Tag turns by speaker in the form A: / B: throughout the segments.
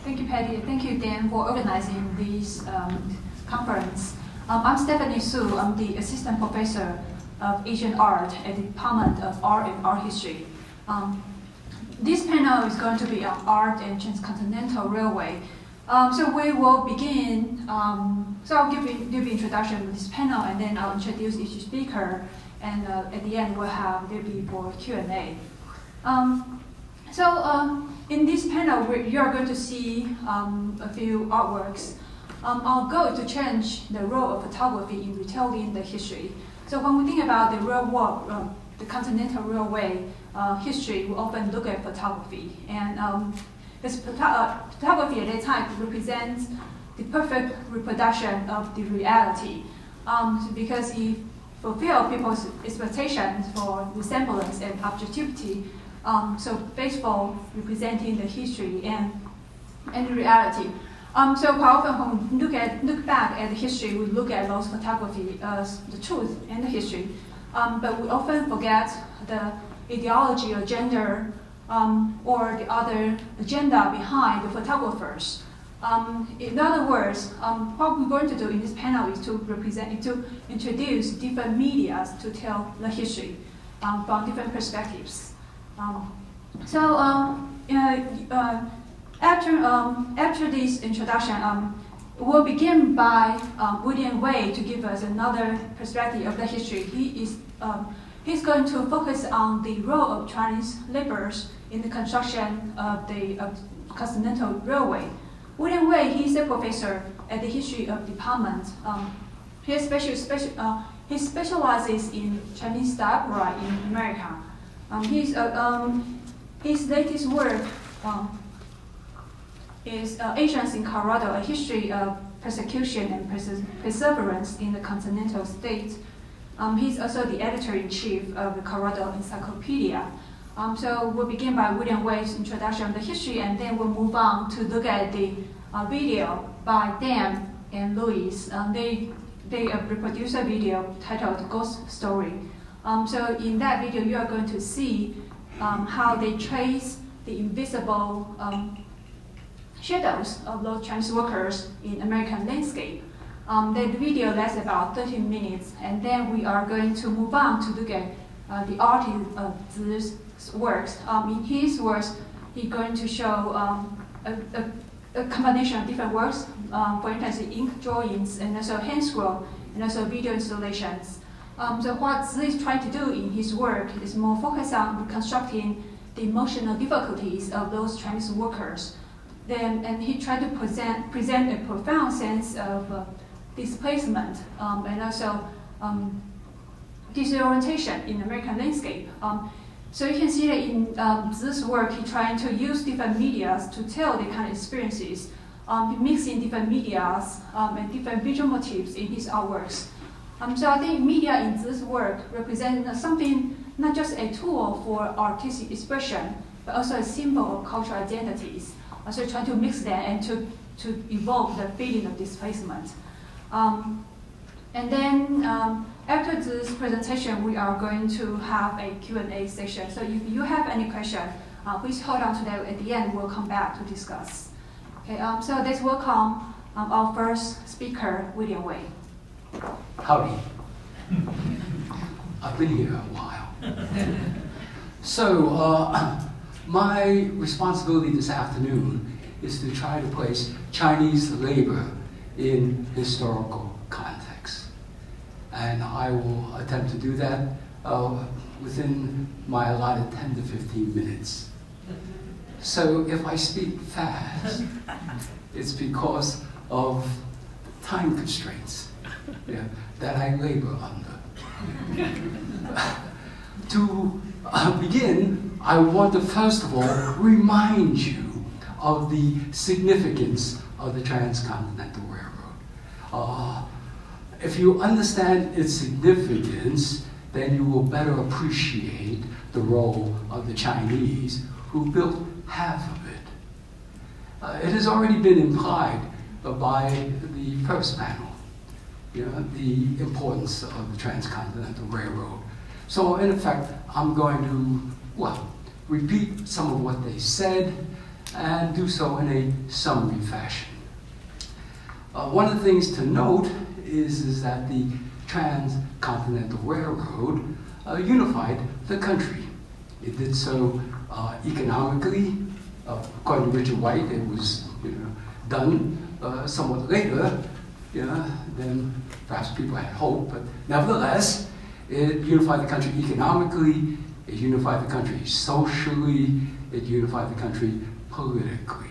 A: Thank you, Patty. Thank you, Dan, for organizing this conference. I'm Stephanie Su. I'm the assistant professor of Asian art at the Department of Art and Art History. This panel is going to be on art and Transcontinental Railway. So we will begin, so I'll give you introduction to this panel, and then I'll introduce each speaker, and at the end there'll be for Q&A. In this panel, you are going to see a few artworks. Our goal is to change the role of photography in retelling the history. So when we think about the railroad, the Continental Railway history, we often look at photography. And this photography at that time represents the perfect reproduction of the reality, because it fulfills people's expectations for resemblance and objectivity. So faithful representing the history and the reality. So quite often when we look back at the history, we look at those photography as the truth and the history. But we often forget the ideology or gender or the other agenda behind the photographers. In other words, what we're going to do in this panel is to introduce different media to tell the history from different perspectives. After this introduction, we'll begin by William Wei to give us another perspective of the history. He's going to focus on the role of Chinese laborers in the construction of the Continental Railway. William Wei, he's a professor at the History of Department. He specializes in Chinese diaspora in America. His latest work is Asians in Colorado, a history of persecution and perseverance in the continental states. He's also the editor-in-chief of the Colorado Encyclopedia. So we'll begin by William Wei's introduction of the history, and then we'll move on to look at the video by Dan and Louis. They reproduced a video titled Ghost Story. So in that video, you are going to see how they trace the invisible shadows of those Chinese workers in American landscape. The video lasts about 13 minutes, and then we are going to move on to look at the artist of Zhi's works. In his works, he's going to show a combination of different works, for instance, ink drawings, and also hand scroll, and also video installations. So what Zhi is trying to do in his work is more focused on reconstructing the emotional difficulties of those Chinese workers. And he tried to present a profound sense of displacement and also disorientation in American landscape. So you can see that in Zhi's work, he's trying to use different media to tell the kind of experiences, mixing different media and different visual motifs in his artworks. So I think media in Zhi's work represents something, not just a tool for artistic expression, but also a symbol of cultural identities. So trying to mix them and to evoke the feeling of displacement. And then after this presentation, we are going to have a Q&A session. So if you have any question, please hold on to that. At the end, we'll come back to discuss. Okay, so let's welcome our first speaker, William Wei.
B: Howdy. I've been here a while. So my responsibility this afternoon is to try to place Chinese labor in historical context. And I will attempt to do that within my allotted 10 to 15 minutes. So if I speak fast, it's because of time constraints that I labor under. To begin, I want to first of all remind you of the significance of the Transcontinental Railroad. If you understand its significance, then you will better appreciate the role of the Chinese who built half of it. It has already been implied by the first panel, the importance of the Transcontinental Railroad. So in effect, I'm going to, repeat some of what they said, and do so in a summary fashion. One of the things to note is that the Transcontinental Railroad unified the country. It did so economically. According to Richard White, it was done somewhat later than perhaps people had hoped, but nevertheless, it unified the country economically, it unified the country socially, it unified the country politically.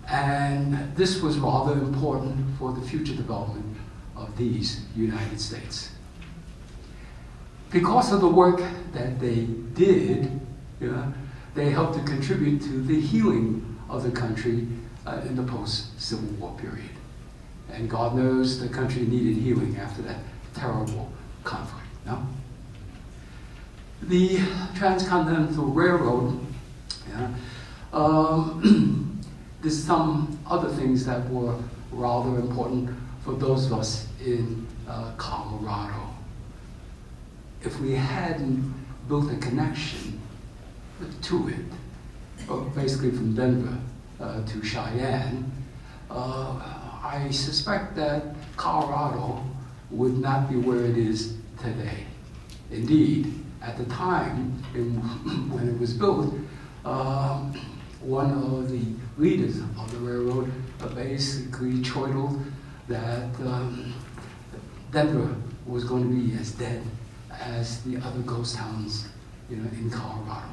B: And this was rather important for the future development of these United States. Because of the work that they did, they helped to contribute to the healing of the country in the post-Civil War period. And God knows the country needed healing after that terrible conflict. No? The Transcontinental Railroad, there's some other things that were rather important for those of us in Colorado. If we hadn't built a connection to it, basically from Denver to Cheyenne, I suspect that Colorado would not be where it is today. Indeed, at the time when it was built, one of the leaders of the railroad basically chortled that Denver was going to be as dead as the other ghost towns in Colorado.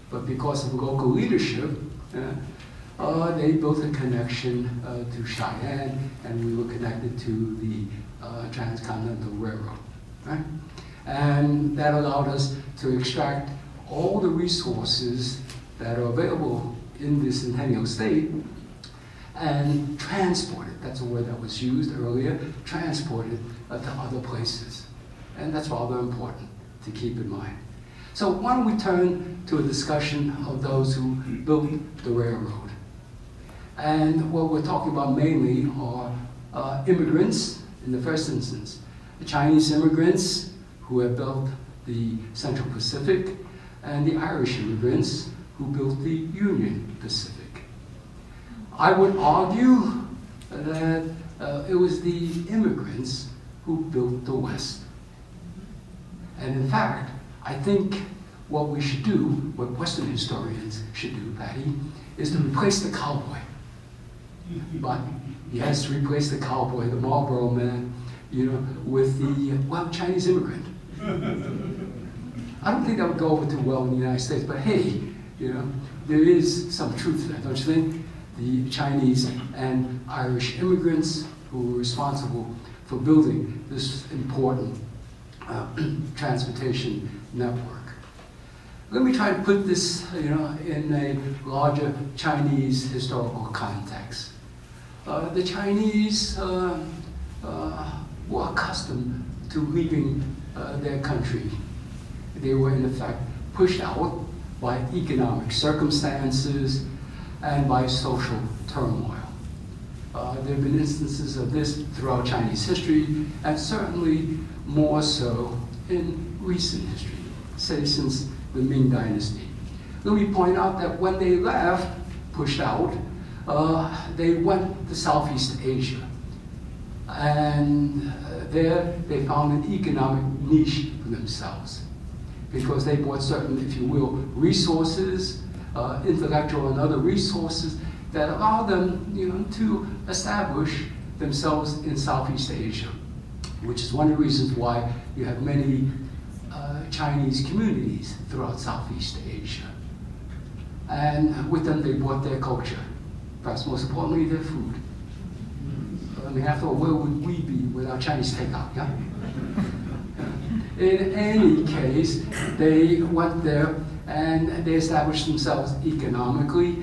B: But because of local leadership, they built a connection to Cheyenne, and we were connected to the Transcontinental Railroad. Right? And that allowed us to extract all the resources that are available in the Centennial State and transport it. That's a word that was used earlier, transport it to other places. And that's rather important to keep in mind. So why don't we turn to a discussion of those who built the railroad. And what we're talking about mainly are immigrants in the first instance. The Chinese immigrants who have built the Central Pacific, and the Irish immigrants who built the Union Pacific. I would argue that it was the immigrants who built the West. And in fact, I think what we should do, what Western historians should do, Patty, is to replace the cowboy. But yes, replace the cowboy, the Marlboro man, with the Chinese immigrant. I don't think that would go over too well in the United States, but hey, there is some truth to that, don't you think? The Chinese and Irish immigrants who were responsible for building this important transportation network. Let me try to put this, in a larger Chinese historical context. The Chinese were accustomed to leaving their country. They were in effect pushed out by economic circumstances and by social turmoil. There have been instances of this throughout Chinese history, and certainly more so in recent history, say since the Ming Dynasty. Let me point out that when they left, pushed out, they went to Southeast Asia. And there they found an economic niche for themselves, because they brought certain, if you will, resources, intellectual and other resources that allowed them, to establish themselves in Southeast Asia, which is one of the reasons why you have many Chinese communities throughout Southeast Asia. And with them, they brought their culture, perhaps most importantly, their food. I mean, after all, where would we be without Chinese takeout, yeah? In any case, they went there and they established themselves economically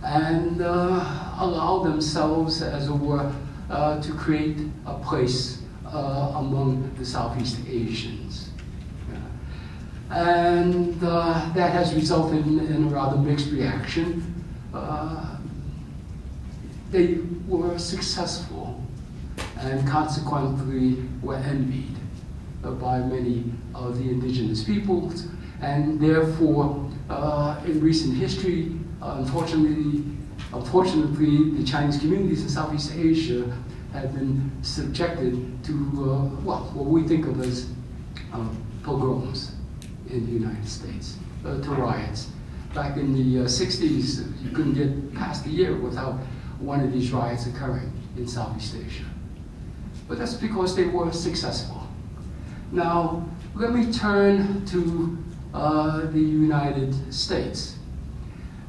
B: and allowed themselves, as it were, to create a place among the Southeast Asians. And that has resulted in a rather mixed reaction. They were successful and consequently were envied by many of the indigenous peoples, and therefore in recent history Unfortunately, the Chinese communities in Southeast Asia have been subjected to, what we think of as pogroms in the United States, to riots. Back in the 60s, you couldn't get past a year without one of these riots occurring in Southeast Asia. But that's because they were successful. Now, let me turn to the United States.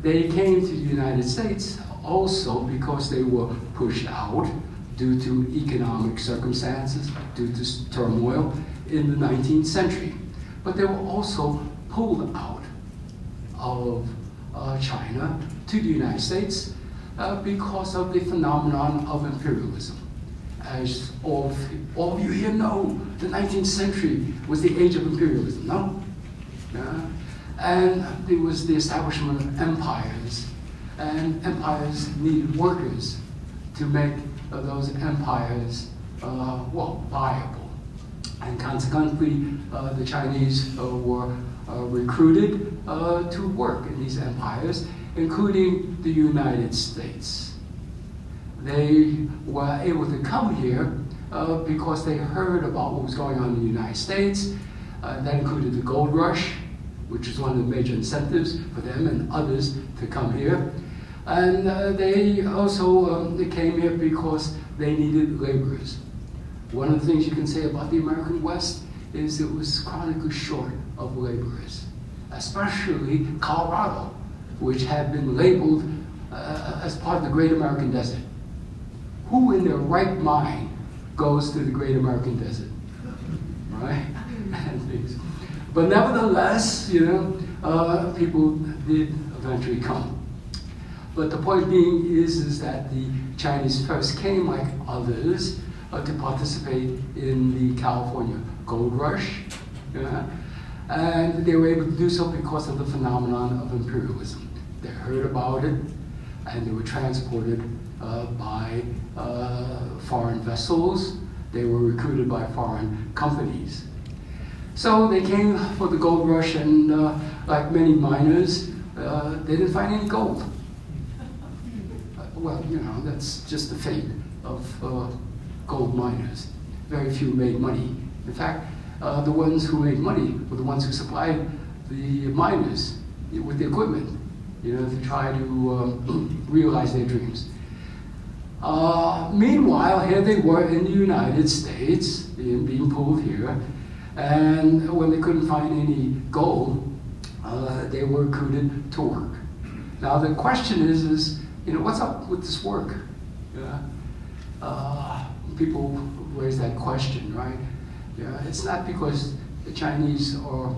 B: They came to the United States also because they were pushed out due to economic circumstances, due to turmoil in the 19th century. But they were also pulled out of China to the United States because of the phenomenon of imperialism. As all of you here know, the 19th century was the age of imperialism, no? Yeah. And there was the establishment of empires, and empires needed workers to make those empires, viable. And consequently, the Chinese were recruited to work in these empires, including the United States. They were able to come here because they heard about what was going on in the United States. That included the gold rush, which was one of the major incentives for them and others to come here. And they also came here because they needed laborers. One of the things you can say about the American West is it was chronically short of laborers, especially Colorado, which had been labeled as part of the Great American Desert. Who in their right mind goes to the Great American Desert, right? And things. But nevertheless, people did eventually come. But the point being is that the Chinese first came, like others, to participate in the California gold rush. And they were able to do so because of the phenomenon of imperialism. They heard about it, and they were transported by foreign vessels. They were recruited by foreign companies. So they came for the gold rush, and like many miners, they didn't find any gold. Well, that's just the fate of gold miners. Very few made money. In fact, the ones who made money were the ones who supplied the miners with the equipment, to try to realize their dreams. Meanwhile, here they were in the United States, being pulled here, and when they couldn't find any gold, they were recruited to work. Now the question is, what's up with this work? People raise that question, right? It's not because the Chinese are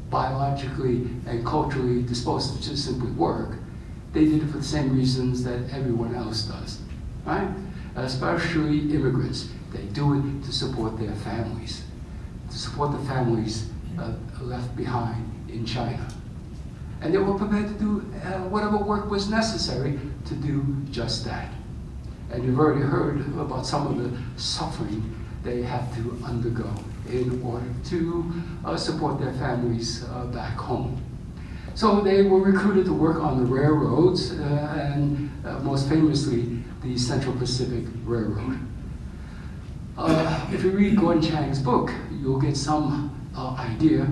B: biologically and culturally disposed to just simply work. They did it for the same reasons that everyone else does, right? Especially immigrants. They do it to support their families, to support the families left behind in China. And they were prepared to do whatever work was necessary to do just that. And you've already heard about some of the suffering they have to undergo in order to support their families back home. So they were recruited to work on the railroads, and most famously, the Central Pacific Railroad. If you read Gordon Chang's book, you'll get some idea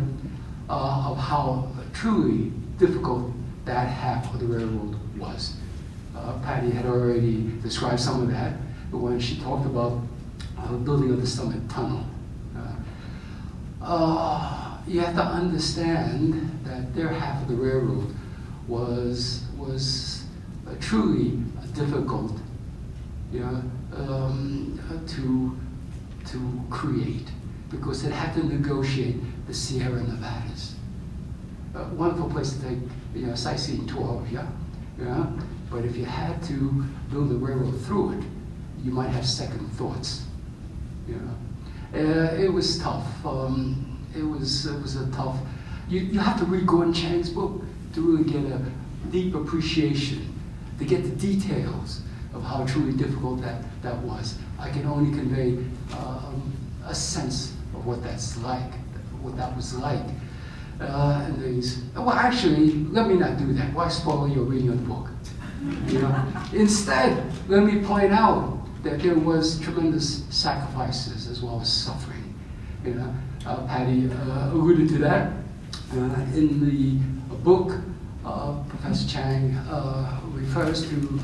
B: of how truly difficult that half of the railroad was. Patty had already described some of that when she talked about the building of the Summit Tunnel. You have to understand that their half of the railroad was truly difficult, to create, because it had to negotiate the Sierra Nevadas. Wonderful place to take a sightseeing tour of, yeah. But if you had to build a railroad through it, you might have second thoughts. It was tough. It was a tough. You have to read Gordon Chang's book to really get a deep appreciation, to get the details of how truly difficult that was. I can only convey a sense of what that's like, what that was like. and things. Well, actually, let me not do that. Why spoil your reading of the book? Instead, let me point out that there was tremendous sacrifices as well as suffering. Patty alluded to that in the book. Professor Chang refers to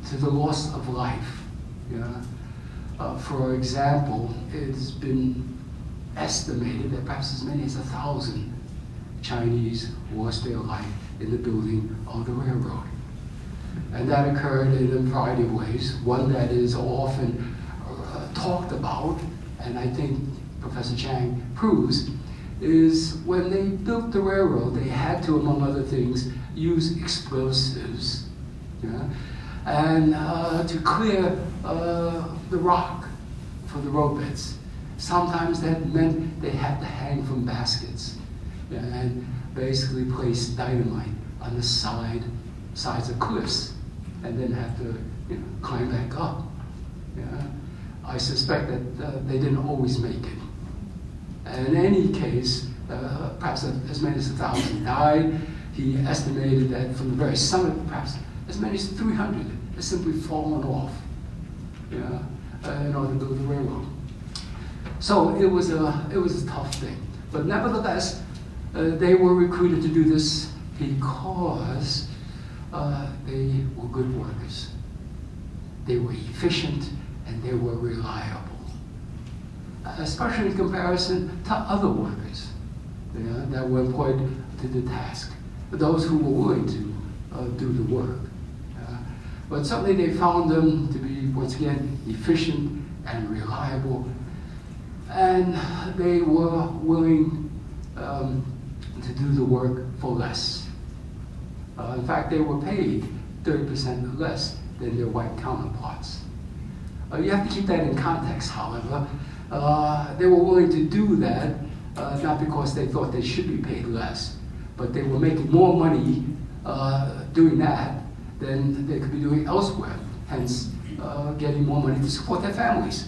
B: to the loss of life. For example, it's been estimated that perhaps as many as 1,000 Chinese lost their life in the building of the railroad. And that occurred in a variety of ways. One that is often talked about, and I think Professor Chang proves, is when they built the railroad, they had to, among other things, use explosives, and to clear the rock for the road beds. Sometimes that meant they had to hang from baskets and basically place dynamite on the sides of cliffs, and then have to climb back up. I suspect that they didn't always make it. And in any case, perhaps as many as 1,000 died. He estimated that from the very summit, perhaps as many as 300 had simply fallen off in order to build the railroad. So it was a tough thing. But nevertheless, they were recruited to do this because they were good workers. They were efficient and they were reliable, especially in comparison to other workers that were employed to the task, those who were willing to do the work. But certainly they found them to be, once again, efficient and reliable, and they were willing to do the work for less. In fact, they were paid 30% less than their white counterparts. You have to keep that in context, however. They were willing to do that, not because they thought they should be paid less, but they were making more money doing that than they could be doing elsewhere, hence getting more money to support their families.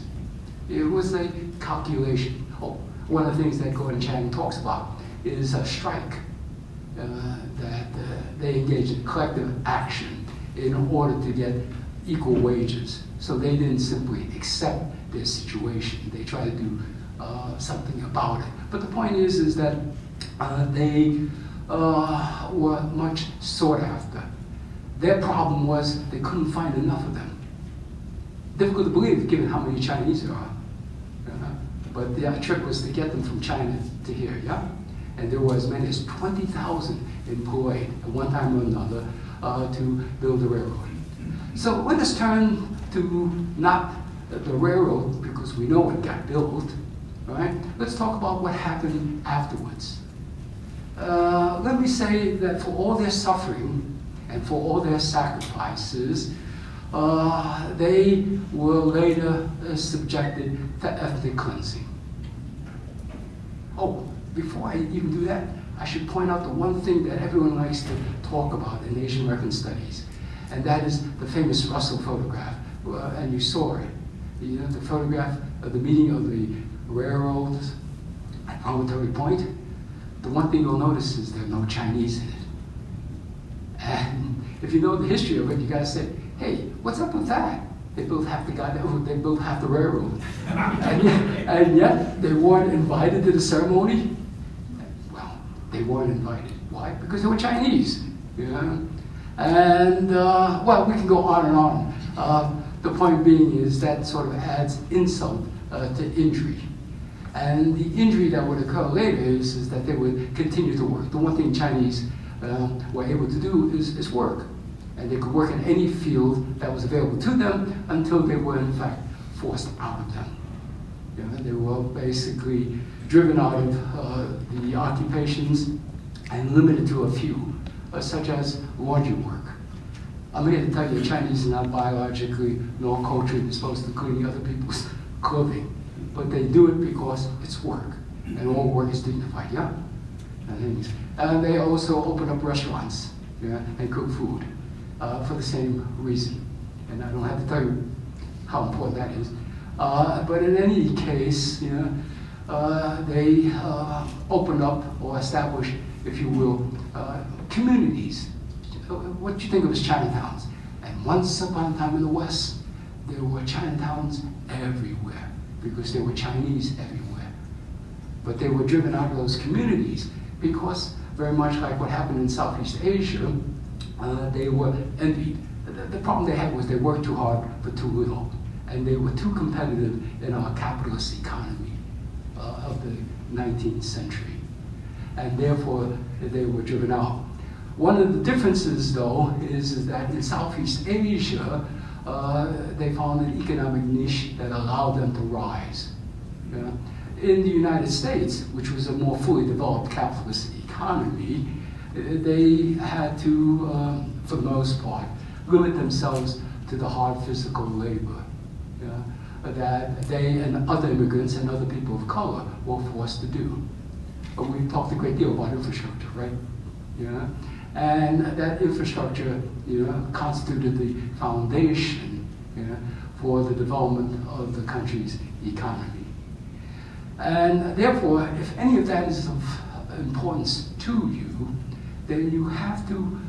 B: It was a calculation. One of the things that Gordon Chang talks about is a strike, that they engaged in collective action in order to get equal wages. So they didn't simply accept their situation. They tried to do something about it. But the point is that they were much sought after. Their problem was they couldn't find enough of them. Difficult to believe given how many Chinese there are. But the trick was to get them from China to here, And there were as many as 20,000 employed at one time or another to build the railroad. So let us turn to not the railroad, because we know it got built, right? Let's talk about what happened afterwards. Let me say that for all their suffering and for all their sacrifices, they were later subjected to ethnic cleansing. Before I even do that, I should point out the one thing that everyone likes to talk about in Asian American studies, and that is the famous Russell photograph, and you saw it. The photograph of the meeting of the railroads at Promontory Point. The one thing you'll notice is there are no Chinese in it. And if you know the history of it, you gotta say, hey, what's up with that? They built half the railroad. and yet they weren't invited to the ceremony. Well, they weren't invited. Why? Because they were Chinese. And well, we can go on and on. The point being is that sort of adds insult to injury. And the injury that would occur later is that they would continue to work. The one thing Chinese were able to do is work. And they could work in any field that was available to them until they were, in fact, forced out of them. They were basically driven out of the occupations and limited to a few, such as laundry work. I'm here to tell you, Chinese are not biologically nor culturally disposed to cleaning other people's clothing, but they do it because it's work, and all work is dignified, And they also open up restaurants and cook food for the same reason. And I don't have to tell you how important that is. But in any case, they opened up or established, if you will, communities. What you think of as Chinatowns. And once upon a time in the West, there were Chinatowns everywhere because there were Chinese everywhere. But they were driven out of those communities because, very much like what happened in Southeast Asia, they were envied. The problem they had was they worked too hard for too little, and they were too competitive in our capitalist economy of the 19th century, and therefore they were driven out. One of the differences, though, is that in Southeast Asia, they found an economic niche that allowed them to rise. Yeah? In the United States, which was a more fully developed capitalist economy, they had to, for the most part, limit themselves to the hard physical labor, yeah, that they and other immigrants and other people of color were forced to do. But we've talked a great deal about infrastructure, right? Yeah? And that infrastructure, constituted the foundation, for the development of the country's economy. And therefore, if any of that is of importance to you, then you have to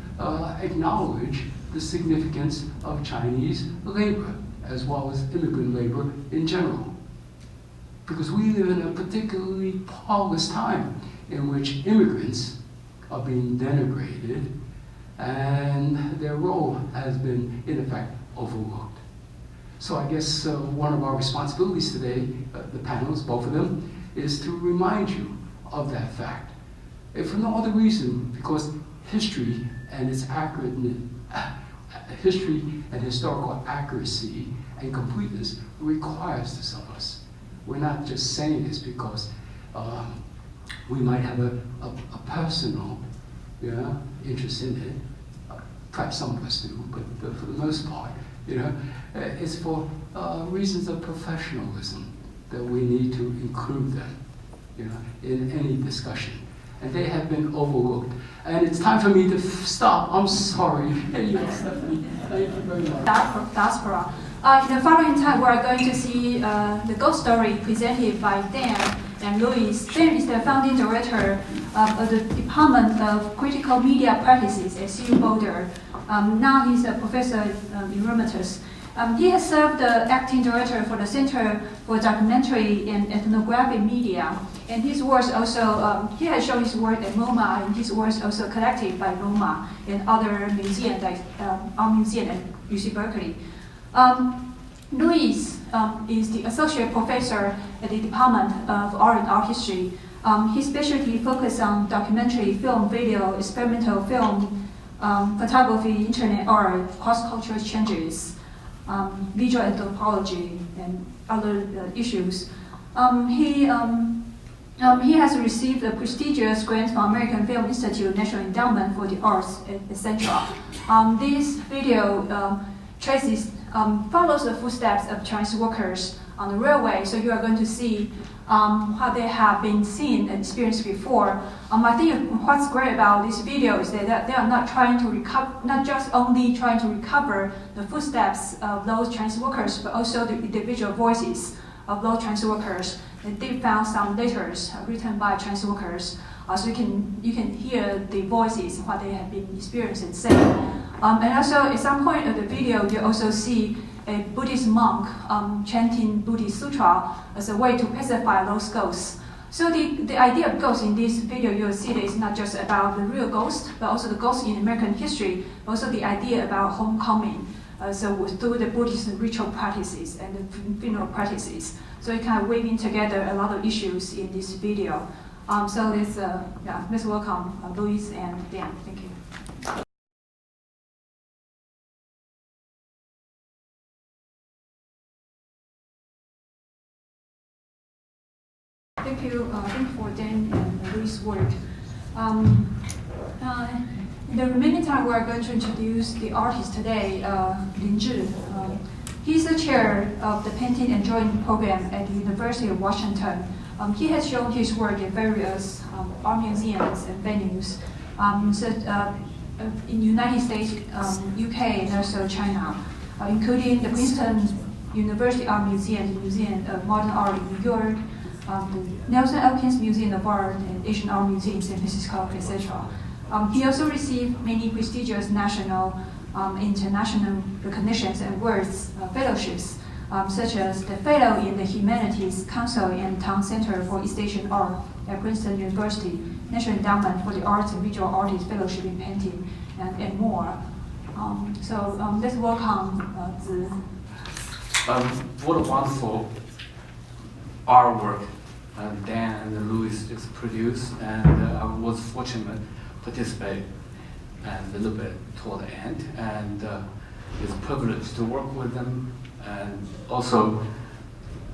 B: acknowledge the significance of Chinese labor, as well as immigrant labor in general. Because we live in a particularly parlous time in which immigrants are being denigrated and their role has been, in effect, overlooked. So I guess one of our responsibilities today, the panels, both of them, is to remind you of that fact. If for no other reason, because history and its history and historical accuracy and completeness requires this of us. We're not just saying this because we might have a personal interest in it. Perhaps some of us do, but for the most part, it's for reasons of professionalism that we need to include them, in any discussion. And they have been overlooked. And it's time for me to stop. I'm sorry. Yes, Stephanie. Thank you very much.
A: Diaspora. In the following time, we are going to see the ghost story presented by Dan and Louis. Dan is the founding director of the Department of Critical Media Practices at CU Boulder. Now he's a professor emeritus. He has served the acting director for the Center for Documentary and Ethnographic Media. And his works also, he has shown his work at MoMA, and his works also collected by MoMA and other museums like our museum at UC Berkeley. Louis is the associate professor at the Department of Art and Art History. His specialty focuses on documentary, film, video, experimental film, photography, internet art, cross-cultural exchanges, visual anthropology, and other issues. He has received a prestigious grant from American Film Institute National Endowment for the Arts, etc. This video follows the footsteps of Chinese workers on the railway, so you are going to see how they have been seen and experienced before. I think what's great about this video is that they are not trying to not just only trying to recover the footsteps of those Chinese workers, but also the individual voices of those Chinese workers. And they found some letters written by Chinese workers, so you can hear the voices, what they have been experiencing and saying. And also, at some point of the video, you also see a Buddhist monk chanting Buddhist sutra as a way to pacify those ghosts. So the idea of ghosts in this video, you'll see that it's not just about the real ghost, but also the ghosts in American history, also the idea about homecoming. So through the Buddhist ritual practices and the funeral practices. So it kind of weaving together a lot of issues in this video. So let's welcome Louis and Dan. Thank you. Thank you for Dan and Louis' work. In the remaining time, we are going to introduce the artist today, Zhi Lin. He's the chair of the Painting and Drawing program at the University of Washington. He has shown his work in various art museums and venues in the United States, UK, and also China, including the Princeton University Art Museum, the Museum of Modern Art in New York, the Nelson Elkins Museum of Art and Asian Art Museum in San Francisco, etc. He also received many prestigious national, international recognitions and awards, fellowships, such as the Fellow in the Humanities Council and Town Center for East Asian Art at Princeton University, National Endowment for the Arts and Visual Artists Fellowship in Painting, and more. Let's welcome Zhi.
C: What a wonderful artwork Dan and Louis just produced, and I was fortunate to participate a little bit toward the end, and it's a privilege to work with them, and also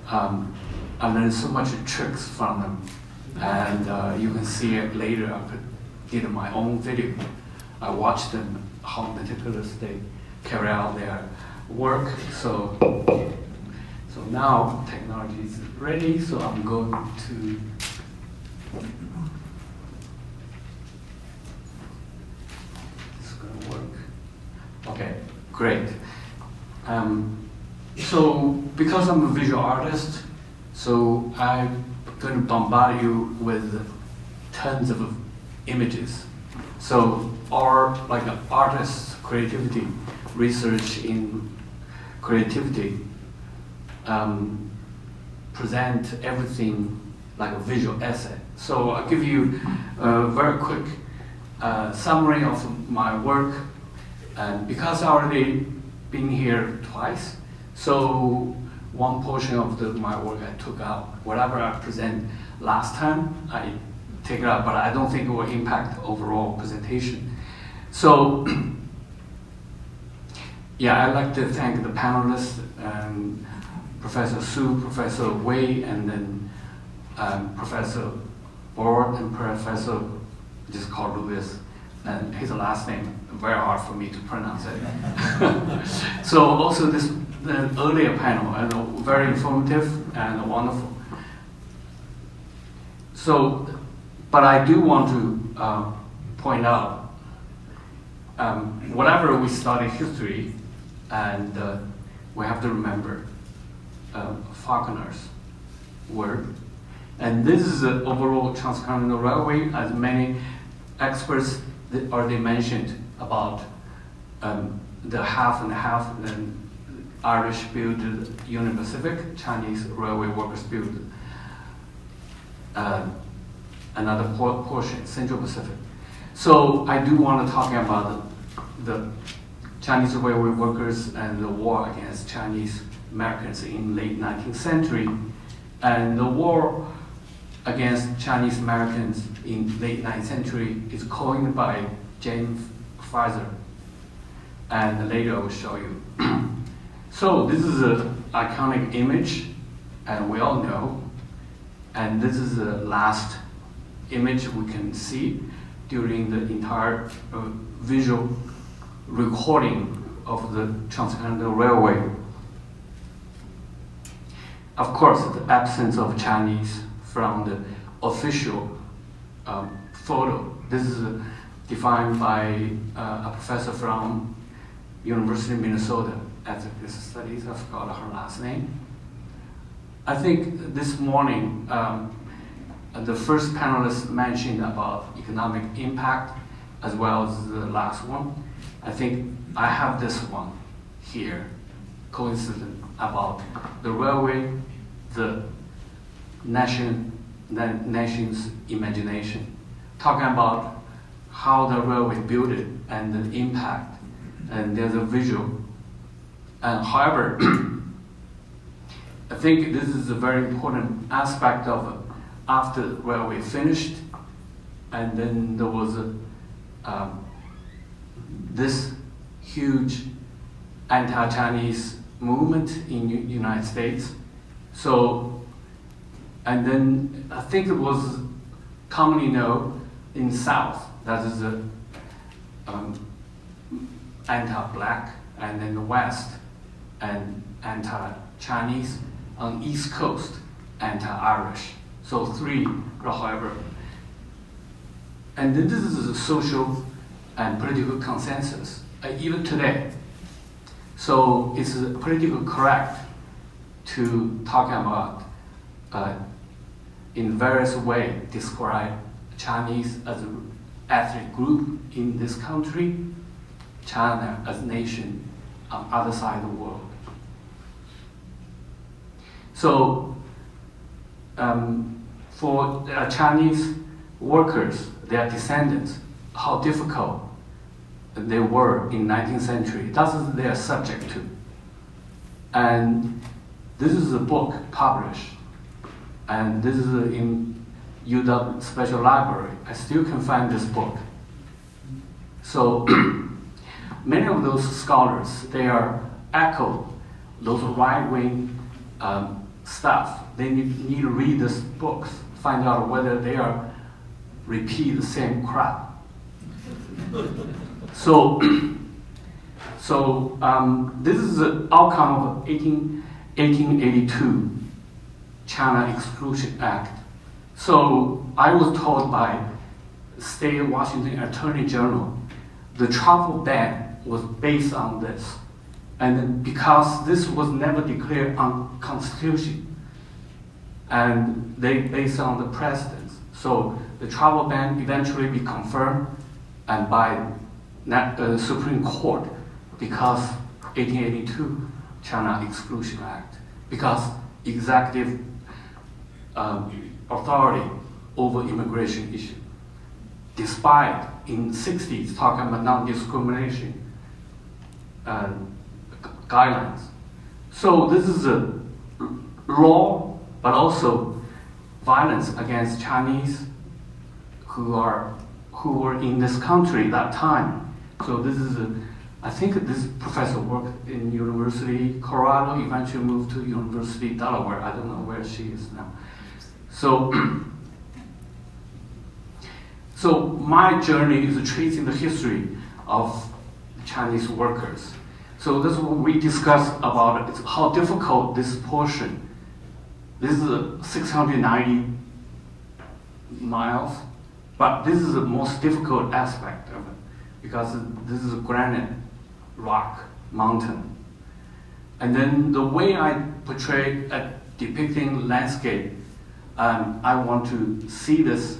C: I learned so much tricks from them, and you can see it later. I did my own video. I watched them, how meticulous they carry out their work. So now technology is ready, so I'm going to this is going to work. Okay, great. So because I'm a visual artist, so I'm going to bombard you with tons of images. So like an artist's creativity, research in creativity, present everything like a visual essay. So I'll give you a very quick summary of my work. And because I already been here twice, so one portion of my work I took out. Whatever I present last time, I take it out, but I don't think it will impact overall presentation. So, yeah, I'd like to thank the panelists, Professor Su, Professor Wei, and then Professor Board and Professor, just called Louis, and his last name, very hard for me to pronounce it. So also the earlier panel, and very informative and wonderful. So, but I do want to point out, whatever we study history, and we have to remember Falconer's word. And this is the overall Transcontinental Railway, as many experts already mentioned about the half and half, then Irish built Union Pacific, Chinese railway workers built another portion, Central Pacific. So I do want to talk about the Chinese railway workers and the war against Chinese Americans in late 19th century. And the war against Chinese Americans in late 19th century is coined by James Fraser. And later I will show you. So this is an iconic image, and we all know. And this is the last image we can see during the entire visual recording of the Transcontinental Railway. Of course, the absence of Chinese from the official photo. This is defined by a professor from University of Minnesota, Ethnic Studies. I forgot her last name. I think this morning, the first panelist mentioned about economic impact, as well as the last one. I think I have this one here, coincident about the railway, the nation's imagination, talking about how the railway built it and the impact, and there's a visual. And however, I think this is a very important aspect of after the railway finished, and then there was this huge anti-Chinese movement in the United States. So, and then I think it was commonly known in the South, that is anti-black, and then the West, and anti-Chinese, on East Coast, anti-Irish. So three, however. And then this is a social and political consensus, even today. So it's politically correct to talk about in various ways describe Chinese as an ethnic group in this country, China as a nation on the other side of the world. So for Chinese workers, their descendants, how difficult they were in 19th century, that's what they are subject to. And this is a book published, and this is in UW Special Library. I still can find this book. So many of those scholars, they are echo those right-wing stuff. They need to read these books, find out whether they are repeat the same crap. So this is the outcome of 1882 China Exclusion Act. So I was told by State of Washington Attorney General, the travel ban was based on this. And because this was never declared unconstitutional, and they based on the precedents. So the travel ban eventually be confirmed and by the Supreme Court because 1882 China Exclusion Act, because executive authority over immigration issue. Despite in 60s talking about non-discrimination guidelines. So this is a law, but also violence against Chinese who were in this country at that time. So this is I think this professor worked in University Colorado, eventually moved to University Delaware. I don't know where she is now. So my journey is tracing the history of Chinese workers. So this is what we discussed about it, how difficult this portion. This is 690 miles, but this is the most difficult aspect of it because this is a granite rock mountain. And then the way I portray depicting landscape, I want to see this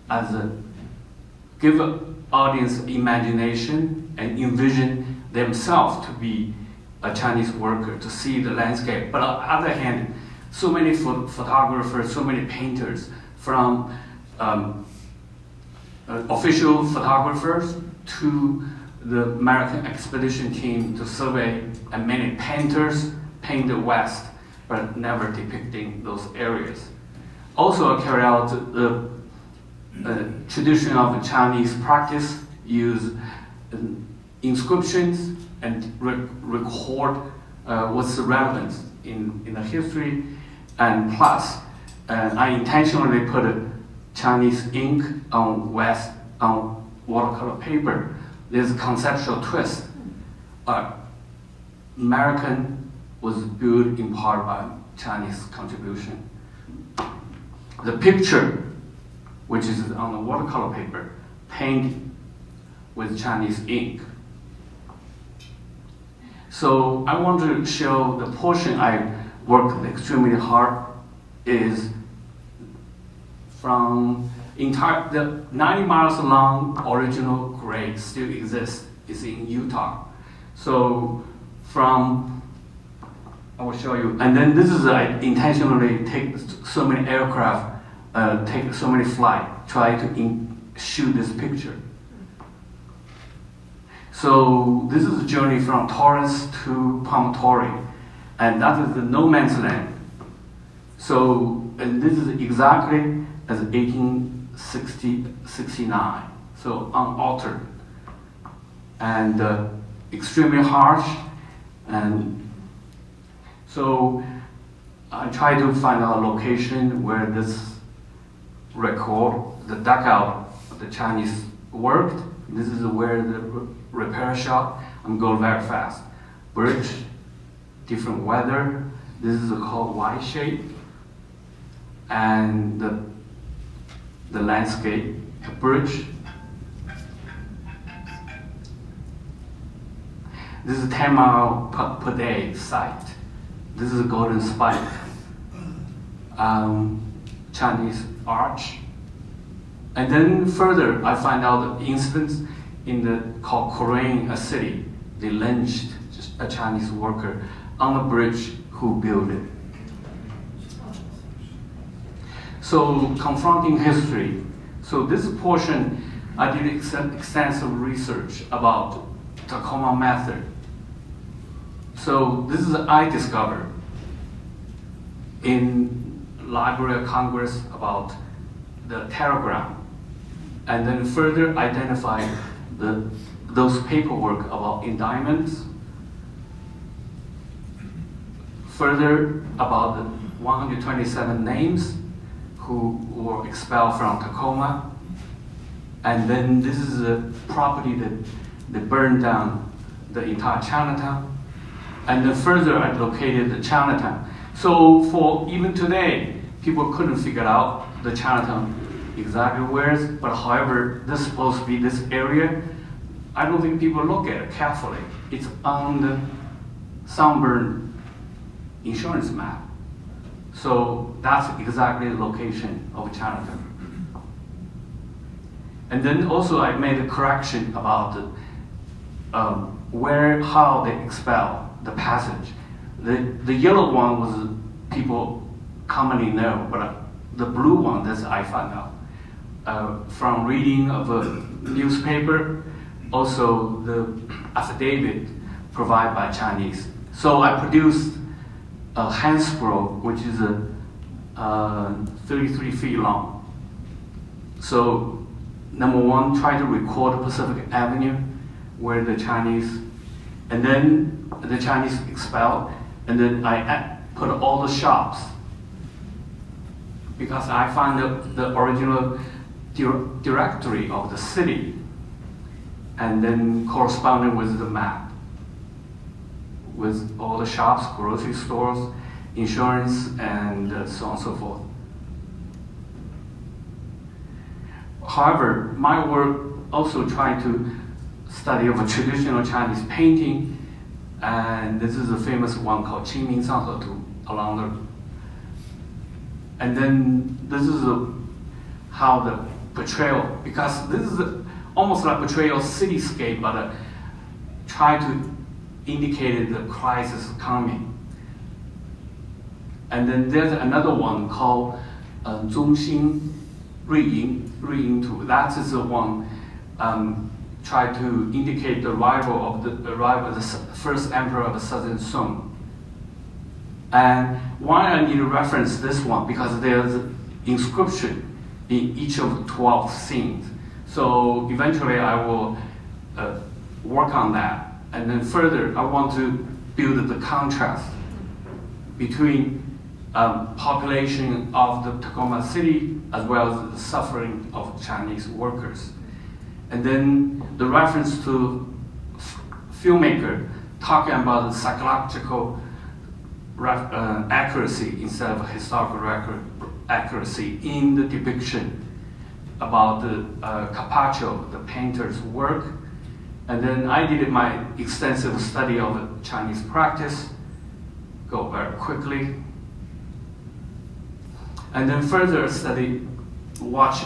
C: as give an audience imagination and envision themselves to be a Chinese worker, to see the landscape. But on the other hand, so many photographers, so many painters, from official photographers to the American expedition team to survey, and many painters paint the West, but never depicting those areas. Also, I carry out the tradition of Chinese practice, use inscriptions and record what's the relevance in the history, and plus I intentionally put Chinese ink on watercolor paper. There's a conceptual twist. American was built in part by Chinese contribution. The picture, which is on the watercolor paper, painted with Chinese ink. So I want to show the portion I worked extremely hard is from the 90 miles long original grade still exists, is in Utah. So I will show you, and then this is I intentionally take so many aircraft, take so many flights, try to shoot this picture. So this is a journey from Torrance to Promontory, and that is the no man's land. So, and this is exactly as 1869, so unaltered, and extremely harsh, and so I try to find a location where this record, the dugout of the Chinese worked. This is where the repair shop. I'm going very fast. Bridge, different weather. This is called Y shape. And the landscape, the bridge. This is a 10 mile per day site. This is a golden spike. Chinese arch. And then further, I find out the incidents in the called Korean city. They lynched a Chinese worker on the bridge who built it. So confronting history. So this portion, I did extensive research about Tacoma method. So this is I discovered in Library of Congress about the telegram, and then further identify those paperwork about indictments, further about the 127 names who were expelled from Tacoma, and then this is a property that burned down the entire Chinatown, and then further I located the Chinatown. So for even today, people couldn't figure out the Chinatown exactly where it is, but however, this is supposed to be this area. I don't think people look at it carefully. It's on the sunburn insurance map. So that's exactly the location of Chinatown. And then also I made a correction about how they expel the passage. The yellow one was people commonly know, but the blue one, that's I found out from reading of a newspaper, also the affidavit provided by Chinese. So I produced a hand scroll, which is 33 feet long. So number one, try to record Pacific Avenue, where the Chinese, and then the Chinese expelled, and then I put all the shops, because I found the original directory of the city, and then corresponding with the map, with all the shops, grocery stores, insurance, and so on and so forth. However, my work also tried to study of a traditional Chinese painting, and this is a famous one called Qingming Sanhetu along the. And then this is how the portrayal, because this is almost like portrayal cityscape, but try to indicate the crisis coming. And then there's another one called Zhongxing Ruiying Tu. That is the one try to indicate the arrival of the first emperor of the Southern Song. And why I need to reference this one? Because there's inscription in each of the 12 scenes. So eventually I will work on that. And then further, I want to build the contrast between population of the Tacoma city as well as the suffering of Chinese workers. And then the reference to filmmaker talking about the psychological accuracy instead of historical accuracy in the depiction about the Carpaccio, the painter's work. And then I did my extensive study of the Chinese practice, go very quickly. And then further study, watch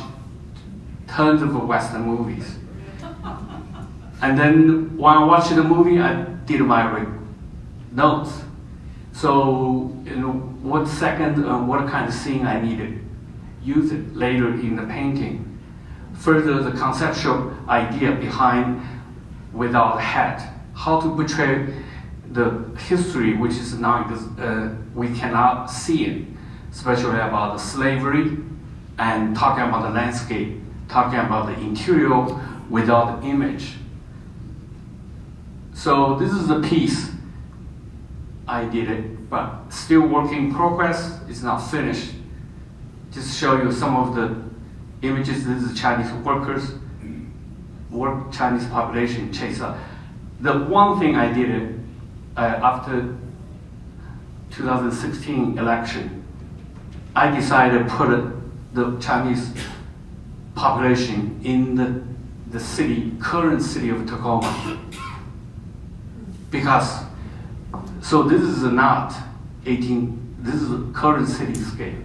C: tons of Western movies. And then when I watched the movie, I did my notes. So, what second, what kind of scene I needed, use it later in the painting. Further, the conceptual idea behind without head, how to portray the history which is not, we cannot see it, especially about the slavery, and talking about the landscape, talking about the interior without the image. So this is a piece. I did it, but still work in progress. It's not finished. Just show you some of the images. This is Chinese workers, Chinese population chase up. The one thing I did after 2016 election, I decided to put the Chinese population in the city, current city of Tacoma, because. So this is not 18, this is a current cityscape.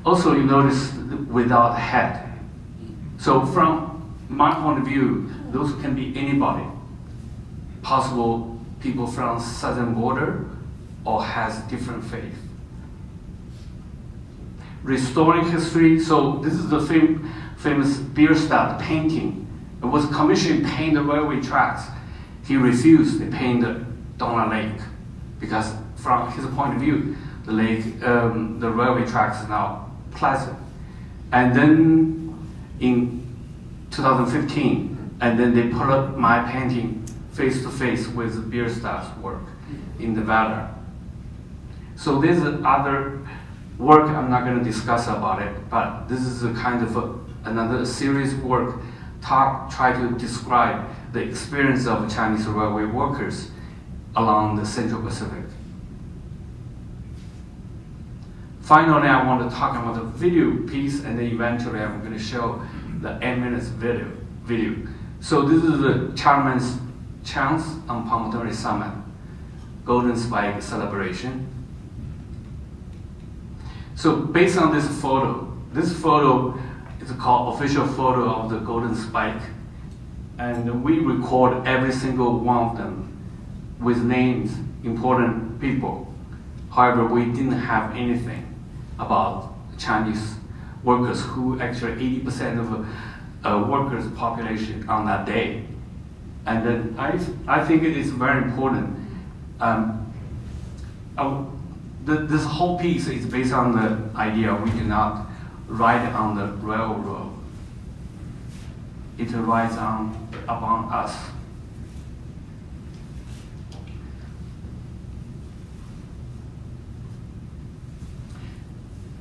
C: Also, you notice without head. So from my point of view, those can be anybody. Possible people from southern border or has different faith. Restoring history, so this is the famous Bierstadt painting. It was commissioned to paint the railway tracks. He refused to paint the Donna Lake because from his point of view, the lake, the railway tracks are now pleasant. And then in 2015, and then they put up my painting face to face with Bierstadt's work in the Valor. So there's other work I'm not going to discuss about it, but this is a kind of another serious work try to describe the experience of Chinese railway workers along the Central Pacific. Finally, I want to talk about the video piece, and then eventually I'm going to show the 8 minutes video. So this is the Charman's Chance on Promontory Summit, Golden Spike celebration. So based on this photo is called official photo of the Golden Spike, and we record every single one of them with names, important people. However, we didn't have anything about Chinese workers, who actually 80% of workers' population on that day. And then I think it is very important. This whole piece is based on the idea we do not ride on the railroad. It rides upon us.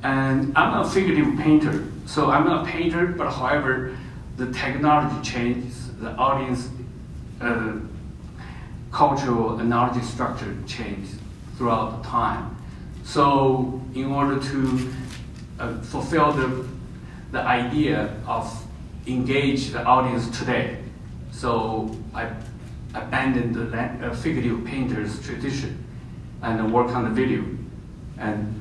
C: And I'm a figurative painter, so I'm not a painter, but however, the technology changes, the audience cultural and knowledge structure changes throughout the time. So in order to fulfill the idea of engage the audience today, so I abandoned the figurative painter's tradition and work on the video. And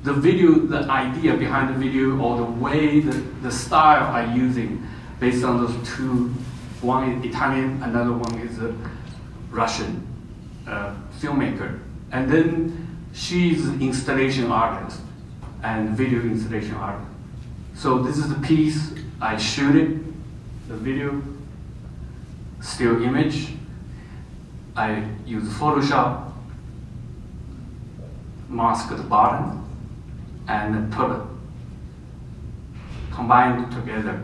C: the video, the idea behind the video, or the way, the style I'm using based on those two, one is Italian, another one is a Russian filmmaker. And then she's an installation artist and video installation artist. So this is the piece, I shoot it, the video, still image. I use Photoshop, mask at the bottom, and put it, combined together.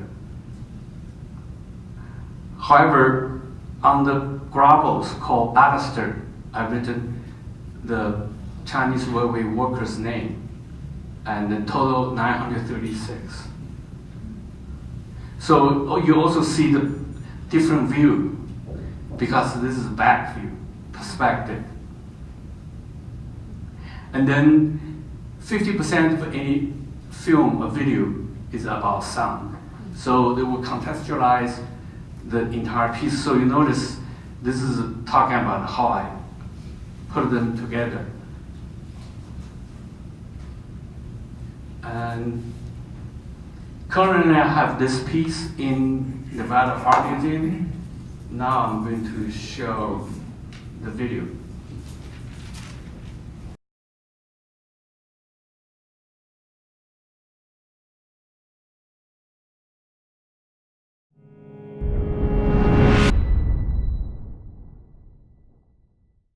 C: However, on the gravels called baluster, I've written the Chinese railway workers' name, and the total 936. So you also see the different view, because this is back view, perspective. And then 50% of any film or video is about sound. So they will contextualize the entire piece. So you notice this is talking about how I put them together. And currently I have this piece in Nevada Art Museum. Now I'm going to show the video.